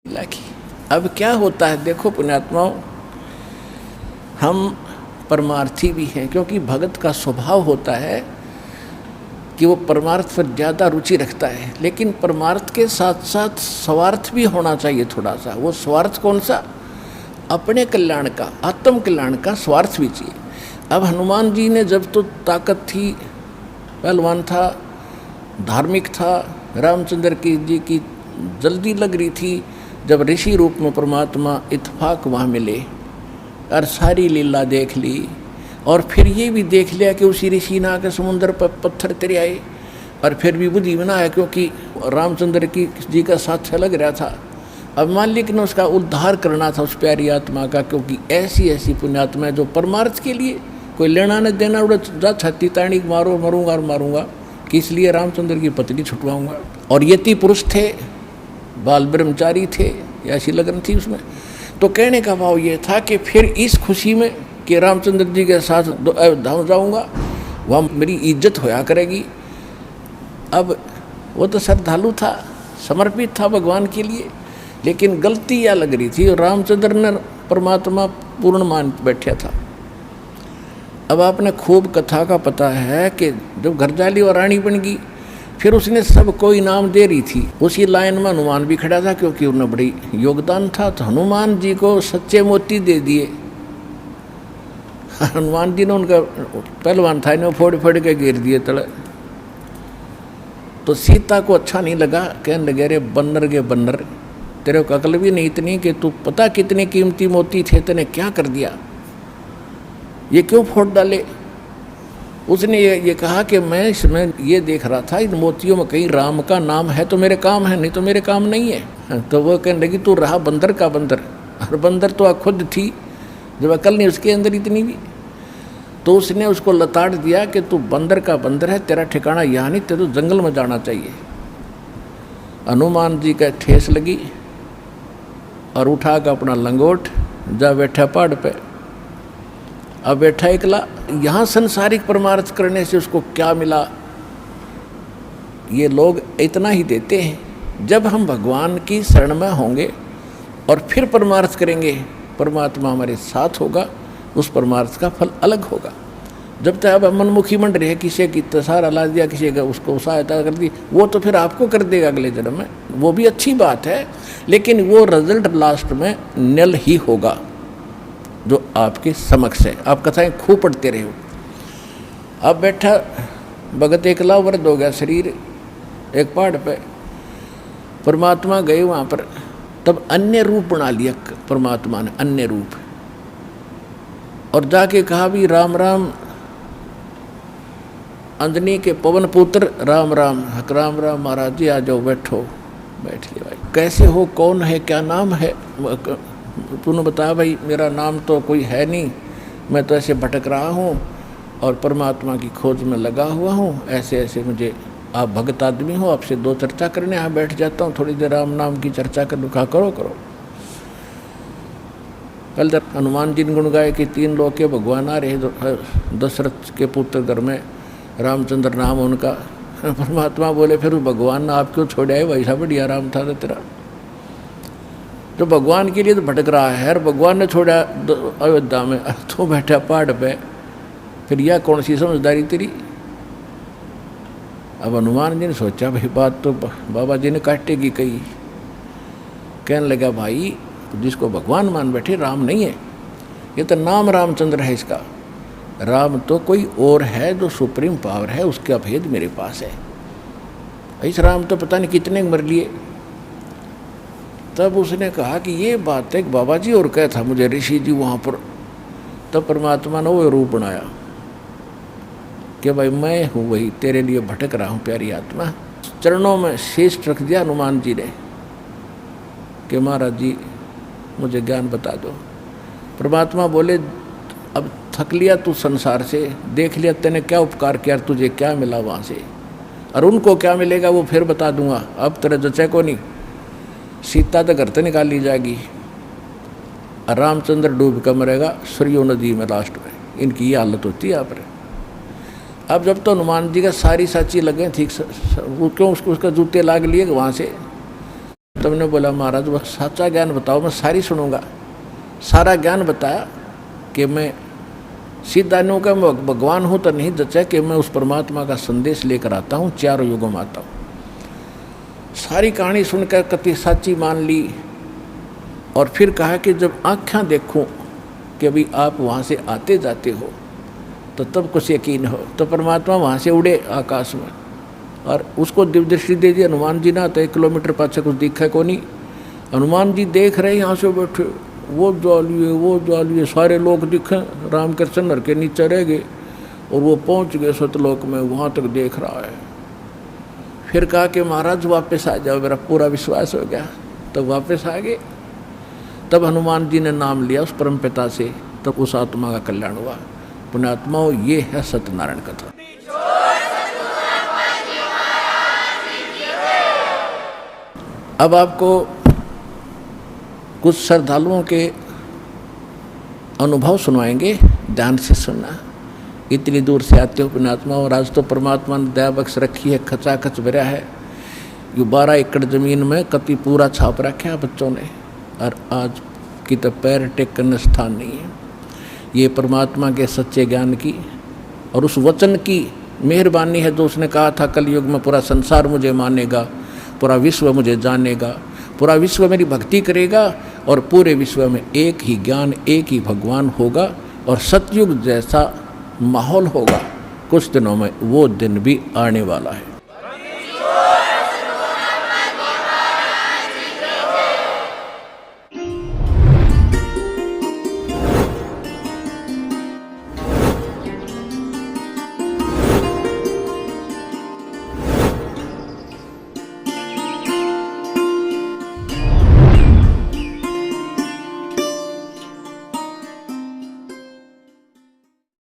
लगी। अब क्या होता है देखो पुण्यात्माओं, हम परमार्थी भी हैं, क्योंकि भगत का स्वभाव होता है कि वो परमार्थ पर ज़्यादा रुचि रखता है, लेकिन परमार्थ के साथ साथ स्वार्थ भी होना चाहिए थोड़ा सा। वो स्वार्थ कौन सा? अपने कल्याण का, आत्म कल्याण का स्वार्थ भी चाहिए। अब हनुमान जी ने जब तो ताकत थी, पहलवान था, धार्मिक था, रामचंद्र जी की जल्दी लग रही थी, जब ऋषि रूप में परमात्मा इत्फाक वहाँ मिले और सारी लीला देख ली, और फिर ये भी देख लिया कि उसी ऋषि ने आकर समुद्र पर पत्थर तेरे आए, और फिर भी बुद्धि में ना आया क्योंकि रामचंद्र जी का साथ लग रहा था। अब मालिक ने उसका उद्धार करना था उस प्यारी आत्मा का, क्योंकि ऐसी ऐसी पुण्यात्मा है जो परमार्थ के लिए कोई लेना न देना, उड़ा जा छत्ती ताणी मारो, मरूंगा और मारूंगा कि इसलिए रामचंद्र की पत्नी छुटवाऊंगा। और यति पुरुष थे, बाल ब्रह्मचारी थे, ऐसी लगन थी उसमें। तो कहने का भाव ये था कि फिर इस खुशी में कि रामचंद्र जी के साथ धाम जाऊंगा, वहाँ मेरी इज्जत होया करेगी। अब वो तो श्रद्धालु था, समर्पित था भगवान के लिए, लेकिन गलती यह लग रही थी, रामचंद्र ने परमात्मा पूर्ण मान बैठा था। अब आपने खूब कथा का पता है कि जब घरजाली और रानी बन गई, फिर उसने सबको इनाम दे रही थी। उसी लाइन में हनुमान भी खड़ा था, क्योंकि उन्हें बड़ी योगदान था, तो हनुमान जी को सच्चे मोती दे दिए। हनुमान जी ने उनका पहलवान था, इन्हें फोड़ फोड़ के गिर दिए तले। तो सीता को अच्छा नहीं लगा, कहने लगे रे बन्नर के बन्नर, तेरे को अकल भी नहीं इतनी कि तू पता कितने कीमती मोती थे, तेने क्या कर दिया, ये क्यों फोड़ डाले। उसने ये कहा कि मैं इसमें ये देख रहा था, इन मोतियों में कहीं राम का नाम है तो मेरे काम है, नहीं तो मेरे काम नहीं है। तो वो कहने लगी तू रहा बंदर का बंदर, और बंदर तो खुद थी, जब अकल नहीं उसके अंदर इतनी भी। तो उसने उसको लताड़ दिया कि तू बंदर का बंदर है, तेरा ठिकाना यहाँ नहीं, तेरे तो जंगल में जाना चाहिए। हनुमान जी का ठेस लगी और उठा कर अपना लंगोट जा बैठा पहाड़ पे। अब बैठा एकला, यहाँ संसारिक परमार्थ करने से उसको क्या मिला, ये लोग इतना ही देते हैं। जब हम भगवान की शरण में होंगे और फिर परमार्थ करेंगे, परमात्मा हमारे साथ होगा, उस परमार्थ का फल अलग होगा। जब तक अब मनमुखी मंड रहे, किसी की तसार ला दिया, किसी का उसको सहायता कर दी, वो तो फिर आपको कर देगा अगले जन्म में, वो भी अच्छी बात है, लेकिन वो रिजल्ट लास्ट में नल ही होगा जो आपके समक्ष है। आप कथाएं खूब पढ़ते रहे हो। अब बैठा भगत एकला, वृद्ध हो गया शरीर, एक पहाड़ पे। परमात्मा गए वहाँ पर, तब अन्य रूप बना लिया परमात्मा ने, अन्य रूप, और जाके कहा भी राम राम, अंजनी के पवन पुत्र राम राम, हक राम राम महाराज जी आ जाओ, बैठो। बैठ लिया भाई, कैसे हो, कौन है, क्या नाम है, तूने बताया भाई मेरा नाम तो कोई है नहीं, मैं तो ऐसे भटक रहा हूँ और परमात्मा की खोज में लगा हुआ हूँ, ऐसे ऐसे मुझे, आप भगत आदमी हो, आपसे दो चर्चा करने यहाँ बैठ जाता हूँ, थोड़ी देर राम नाम की चर्चा कर लूँ। कहा करो करो। कल तक हनुमान जी ने गुण गाए कि तीन लोग के भगवान आ रहे, दशरथ के पुत्र घर में, रामचंद्र नाम उनका। परमात्मा बोले फिर भगवान ने आप क्यों छोड़ा है, वैसा बढ़िया राम था तेरा, जो भगवान के लिए तो भटक रहा है, और भगवान ने छोड़ा अयोध्या में, तो बैठा पहाड़ पे, फिर यह कौन सी समझदारी तेरी। अब हनुमान जी ने सोचा भाई बात तो बाबा जी ने काटेगी कही। कहने लगा भाई जिसको भगवान मान बैठे, राम नहीं है, ये तो नाम रामचंद्र है इसका, राम तो कोई और है जो सुप्रीम पावर है, उसका भेद मेरे पास है। इस राम तो पता नहीं कितने मर लिए। तब उसने कहा कि ये बात है, बाबा जी और क्या था मुझे ऋषि जी वहाँ पर। तब परमात्मा ने वो रूप बनाया कि भाई मैं हूँ वही, तेरे लिए भटक रहा हूँ प्यारी आत्मा। चरणों में शीश रख दिया हनुमान जी ने कि महाराज जी मुझे ज्ञान बता दो। परमात्मा बोले अब थक लिया तू संसार से, देख लिया तेने क्या उपकार किया, तुझे क्या मिला वहाँ से, और उनको क्या मिलेगा वो फिर बता दूंगा, अब तेरे जचे को नहीं। सीता तो घर से निकाल ली जाएगी, और रामचंद्र डूब कर मरेगा सरयू नदी में लास्ट में। इनकी ये हालत होती है यहाँ पर। अब जब तो हनुमान जी का सारी साची लगे ठीक, वो क्यों उसका जूते लाग लिए वहाँ से, तुमने बोला महाराज वह सच्चा ज्ञान बताओ, मैं सारी सुनूंगा। सारा ज्ञान बताया कि मैं सीधा नो का मैं भगवान हूँ तो नहीं जचा कि मैं उस परमात्मा का संदेश लेकर आता हूँ, चारों युगों में आता हूँ। सारी कहानी सुनकर कति साची मान ली और फिर कहा कि जब आँखें देखूं कि अभी आप वहाँ से आते जाते हो तो तब कुछ यकीन हो। तो परमात्मा वहाँ से उड़े आकाश में और उसको दिव्य दृष्टि दे दी। हनुमान जी ना तो 1 किलोमीटर पाछे कुछ दिखा को नहीं। हनुमान जी देख रहे यहाँ से बैठे, वो ज्वालिए सारे लोग दिखे, राम कृष्ण नर के नीचे रह गए और वो पहुँच गए सतलोक में, वहाँ तक देख रहा है। फिर कहा कि महाराज वापस आ जाओ, मेरा पूरा विश्वास हो गया। तब वापस आ गए। तब हनुमान जी ने नाम लिया उस परम पिता से, तब उस आत्मा का कल्याण हुआ। पुण्यात्माओं, ये है सत्यनारायण कथा। अब आपको कुछ श्रद्धालुओं के अनुभव सुनवाएंगे, ध्यान से सुनना। इतनी दूर से आते हो पुण्यात्मा, और आज तो परमात्मा ने दया बख्श रखी है, खचाखच भरा है। ये 12 एकड़ ज़मीन में कति पूरा छाप रखे हैं बच्चों ने, और आज की तो पैर टेकने स्थान नहीं है। ये परमात्मा के सच्चे ज्ञान की और उस वचन की मेहरबानी है जो उसने कहा था कलयुग में पूरा संसार मुझे मानेगा, पूरा विश्व मुझे जानेगा, पूरा विश्व मेरी भक्ति करेगा और पूरे विश्व में एक ही ज्ञान, एक ही भगवान होगा और सतयुग जैसा माहौल होगा। कुछ दिनों में वो दिन भी आने वाला है।